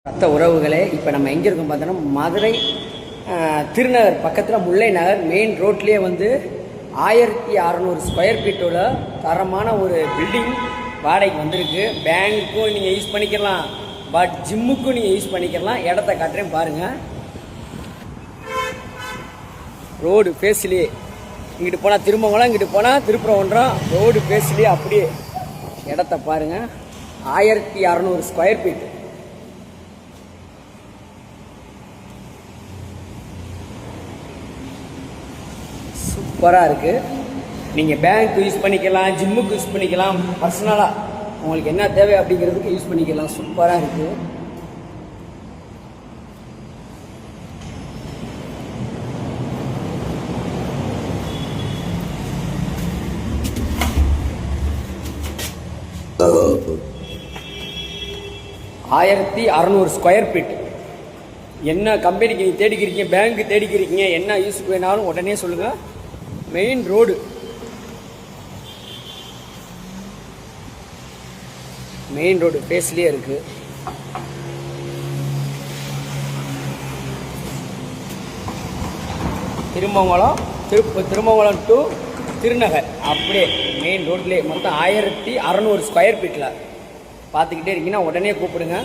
ரத்த உறவுகளே, இப்போ நம்ம எங்கே இருக்கோம் பார்த்தோன்னா மதுரை திருநகர் பக்கத்தில் முல்லை நகர் மெயின் ரோட்லேயே வந்து 1600 ஸ்கொயர் ஃபீட்டோட தரமான ஒரு பில்டிங் வாடகைக்கு வந்திருக்கு. பேங்க்கும் நீங்கள் யூஸ் பண்ணிக்கலாம், பட் ஜிம்முக்கும் நீங்கள் யூஸ் பண்ணிக்கலாம். இடத்த காட்டுறேன் பாருங்கள். ரோடு ஃபேஸ்லேயே இங்கிட்டு போனால் திருமங்கலம், இங்கிட்டு போனால் திருப்பரங்குன்றம். ரோடு ஃபேஸ்லேயே அப்படியே இடத்த பாருங்கள். 1600 ஸ்கொயர் ஃபீட். சூப்பராக இருக்குது. நீங்கள் பேங்க்கு யூஸ் பண்ணிக்கலாம், ஜிம்முக்கு யூஸ் பண்ணிக்கலாம், பர்சனலாக உங்களுக்கு என்ன தேவை அப்படிங்கிறதுக்கு யூஸ் பண்ணிக்கலாம். சூப்பராக இருக்குது. ஆயிரத்தி 600 ஸ்கொயர் ஃபீட். என்ன கம்பெனிக்கு நீங்கள் தேடிக்கிறீங்க, பேங்க்கு தேடிக்கிறீங்க, என்ன யூஸுக்கு வேணாலும் உடனே சொல்லுங்கள். மெயின் ரோடு, மெயின் ரோடு ஃபேஸ்லேயே இருக்குது. திருமங்கலம் டு திருநகர் அப்படியே மெயின் ரோட்லேயே மொத்தம் 1600 ஸ்கொயர் ஃபீட்டில் பார்த்துக்கிட்டே இருக்கீங்கன்னா உடனே கூப்பிடுங்க.